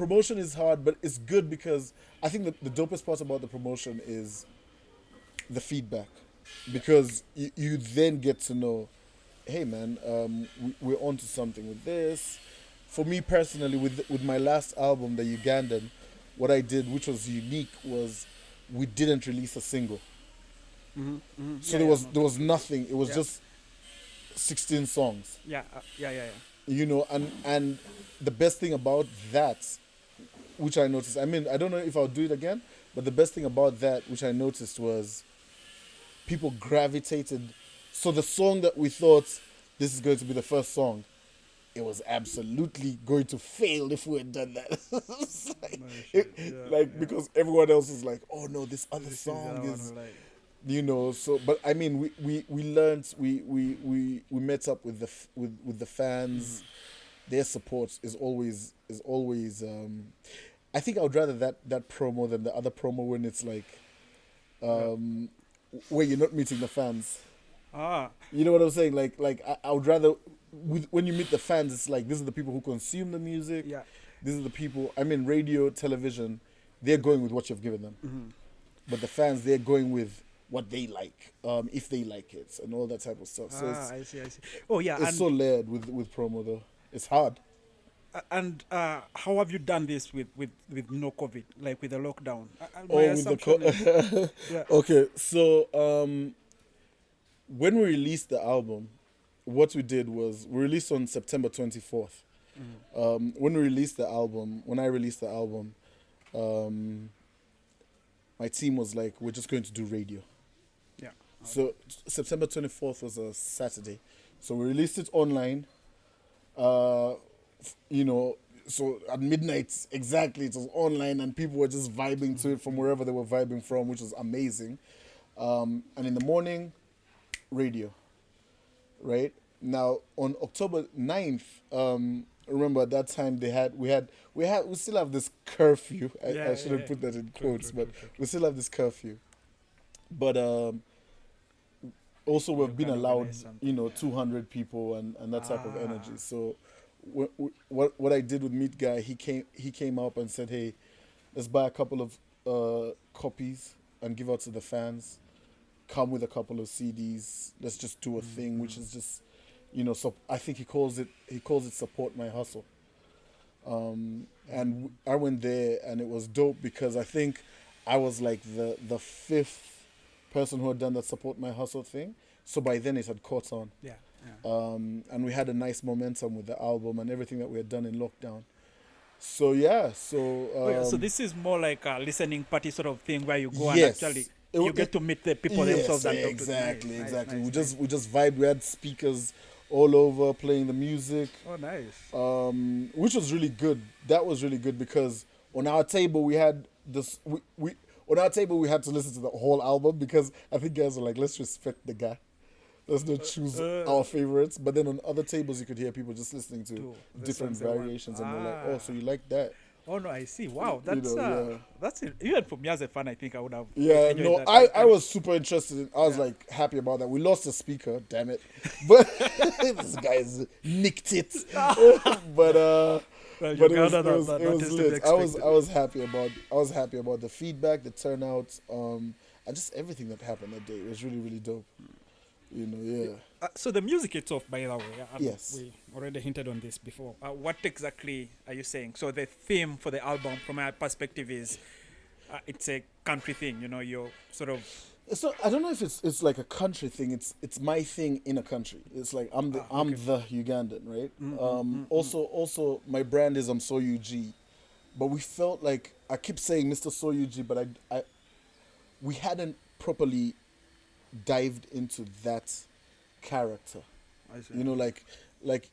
Promotion is hard, but it's good because I think the dopest part about the promotion is the feedback, because you then get to know, hey man, we're onto something with this. For me personally, with my last album, the Ugandan, what I did, which was unique, was we didn't release a single. So Yeah, there yeah, was no, there was nothing. It was yeah, just 16 songs. yeah. And the best thing about that, which I noticed, I mean, I don't know if I'll do it again, but the best thing about that, which I noticed, was people gravitated. So the song that we thought this is going to be the first song, it was absolutely going to fail if we had done that. It's like, No shit. Yeah, yeah. because everyone else is like, oh no, this other This is the song other one is, who like. so. But I mean, we learned, we met up with with the fans. Their support is always. I think I would rather that promo than the other promo when it's like, Yeah. um, where you're not meeting the fans. Ah, You know what I'm saying? I would rather, when you meet the fans, it's like, these are the people who consume the music. yeah. These are the people. I mean, radio, television, they're going with what you've given them, but the fans, they're going with what they like, if they like it, and all that type of stuff. So Ah, I see, I see. Oh yeah, it's so layered with promo though. It's hard. and how have you done this with no COVID, like with the lockdown? My Oh, with the assumption is yeah. okay. So when we released the album, what we did was we released on September 24th. When I released the album, um, my team was like, we're just going to do radio. Yeah. So September 24th was a Saturday. So we released it online. Uh, so at midnight exactly, it was online, and people were just vibing to it from wherever they were vibing from, which was amazing. And in the morning, radio, right? Now on October 9th, remember at that time we still have this curfew. I shouldn't put that in True, quotes, true, but true, true. we still have this curfew. But also You we've been can allowed, organize something. Yeah. 200 people and that type of Ah. energy. So what I did with Meat Guy, he came up and said, hey, let's buy a couple of copies and give out to the fans. Come with a couple of CDs. Let's just do a thing, which is just, so I think he calls it support my hustle. And I went there, and it was dope because I think I was like the fifth person who had done that support my hustle thing. So by then it had caught on, Yeah. Yeah. and we had a nice momentum with the album and everything that we had done in lockdown. So yeah, Oh, yeah. So this is more like a listening party sort of thing where you go and actually yes, you get to meet the people themselves and talk to them. exactly, Nice, nice, exactly. nice, We nice. just vibed. We had speakers all over playing the music, Oh, nice. which was really good. That was really good because on our table we had this. We on our table we had to listen to the whole album because I think guys were like, let's respect the guy. Let's not choose our favorites. But then on other tables you could hear people just listening to To the different songs they want. variations, and they're like, oh, so you like that? Oh no, I see. Wow, You know, yeah. that's it. Even for me as a fan, I think I would have Yeah, enjoyed no, that. I was super interested in. I was Yeah. like happy about that. We lost a speaker, damn it, but this guy's nicked it. but Well, but it was Uganda, it was that it was is to be lit. I expected. was happy about the feedback, the turnout, and just everything that happened that day. It was really really dope. Yeah. So the music itself, by the way, Yes. we already hinted on this before. What exactly are you saying? So the theme for the album, from my perspective, is it's a country thing. You're sort of So I don't know if it's like a country thing. It's my thing in a country. It's like I'm the Ugandan, right? Also my brand is I'm So UG, but we felt like I keep saying Mr. So UG, but we hadn't properly dived into that character. I see. Like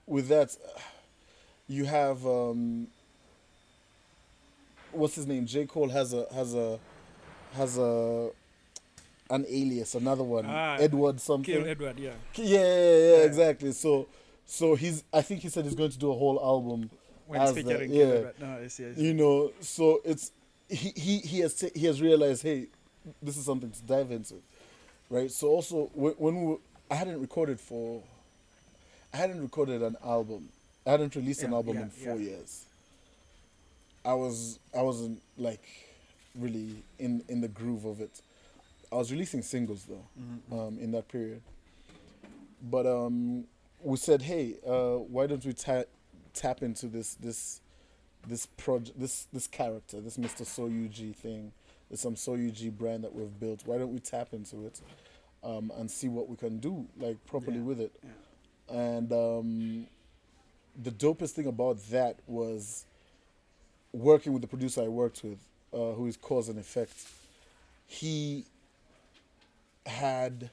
with that, you have what's his name? J. Cole has a an alias, another one, Edward something. Kill Edward, yeah. Yeah, exactly. So I think he said he's going to do a whole album When as it's that. featuring Yeah, Kill Edward. No, I see, I see. So it's he has realized, hey, this is something to dive into, right? So also when I hadn't recorded an album. I hadn't released an Yeah, album yeah, in 4 yeah. years. I wasn't like really in the groove of it. I was releasing singles though, in that period. But we said, hey, why don't we tap into this project, this character, this Mr. Soyuji thing, this some Soyuji brand that we've built. Why don't we tap into it, and see what we can do like properly with it? Yeah. And the dopest thing about that was working with the producer I worked with, who is Cause and Effect. He had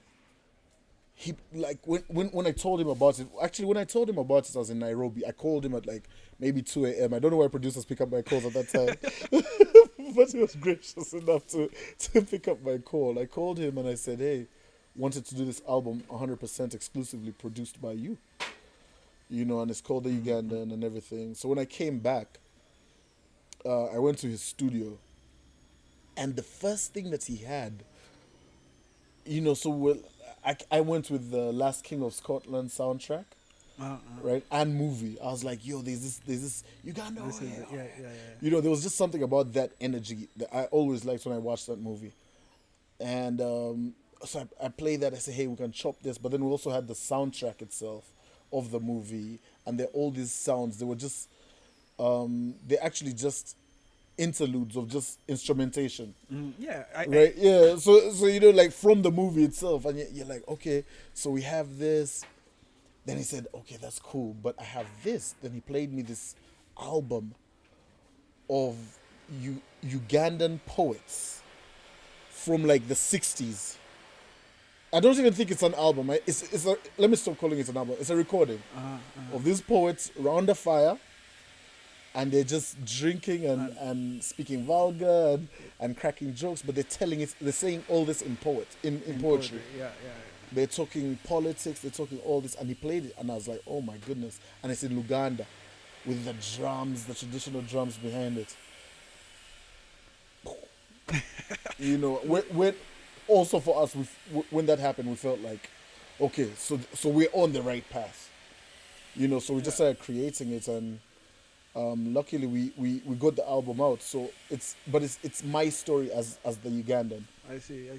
like when I told him about it. Actually, when I told him about it, I was in Nairobi. I called him at like maybe 2 a.m. I don't know why producers pick up my calls at that time, but he was gracious enough to pick up my call. I called him and I said, "Hey, wanted to do this album 100% exclusively produced by you, and it's called the Ugandan and everything." So when I came back, I went to his studio, and the first thing that he had, I went with the Last King of Scotland soundtrack, right, and movie. I was like, yo, there's this Uganda. Yeah. There was just something about that energy that I always liked when I watched that movie. And so I played that. I said, hey, we can chop this. But then we also had the soundtrack itself of the movie. And all these sounds, they were just, they actually just interludes of just instrumentation. Right? Yeah. So like from the movie itself. And you're like, okay, so we have this. Then he said, okay, that's cool. But I have this. Then he played me this album of Ugandan poets from like the 60s. I don't even think it's an album. Let me stop calling it an album. It's a recording of these poets around the fire, and they're just drinking and speaking vulgar and cracking jokes, but they're saying all this in poetry. Yeah. They're talking politics, they're talking all this, and he played it, and I was like, oh my goodness. And it's in Uganda with the drums, the traditional drums behind it. When also for us, when that happened, we felt like, okay, so we're on the right path. So we just started creating it, and luckily we got the album out. So it's my story as the Ugandan. I see.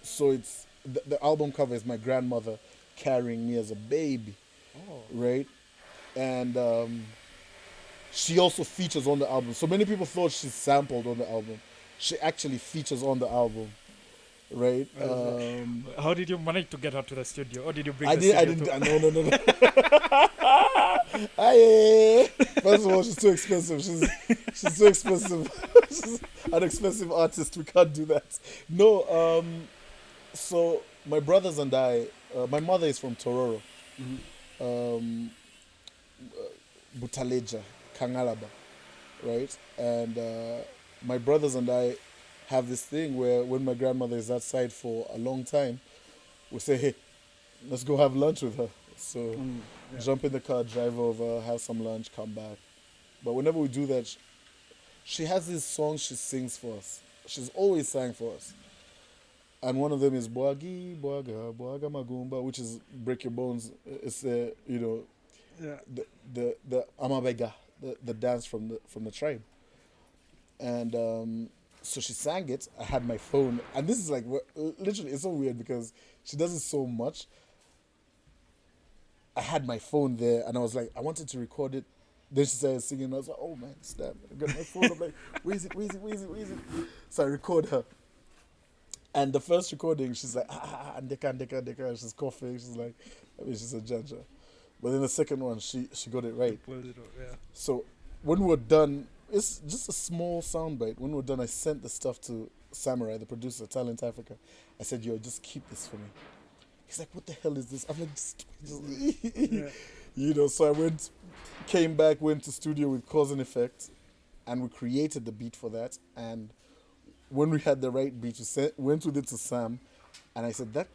So it's the album cover is my grandmother carrying me as a baby, right? And she also features on the album. So many people thought she's sampled on the album. She actually features on the album, right? How did you manage to get her to the studio, or did you bring I the didn't. studio No. First of all, she's too expensive. She's too expensive. She's an expensive artist. We can't do that. No. So my brothers and I, my mother is from Tororo, Butaleja, Kangalaba, right? And my brothers and I have this thing where when my grandmother is outside for a long time, we say, hey, let's go have lunch with her. So jump in the car, drive over, have some lunch, come back. But whenever we do that, she has these songs she sings for us. She's always sang for us. And one of them is Boagi, Boaga, Boaga Magumba, which is Break Your Bones. It's the Amabega, the dance from the tribe. And so she sang it. I had my phone, and this is like literally, it's so weird because she does it so much. I had my phone there, and I was like, I wanted to record it. Then she started singing, and I was like, oh man, snap! I got my phone. I'm like, where is it? So I record her. And the first recording, she's like, deka. She's coughing. She's like, she's a judge. But then the second one, she got it right. So when we were done, it's just a small soundbite. When we were done, I sent the stuff to Samurai, the producer, Talent Africa. I said, yo, just keep this for me. He's like, what the hell is this? I'm like, so I came back, went to studio with Cause and Effect, and we created the beat for that. And when we had the right beat, we went with it to Sam, and I said, that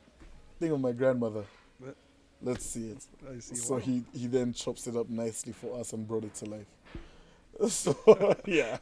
thing of my grandmother, let's see it. I see. So Wow. he then chops it up nicely for us and brought it to life. So, yeah.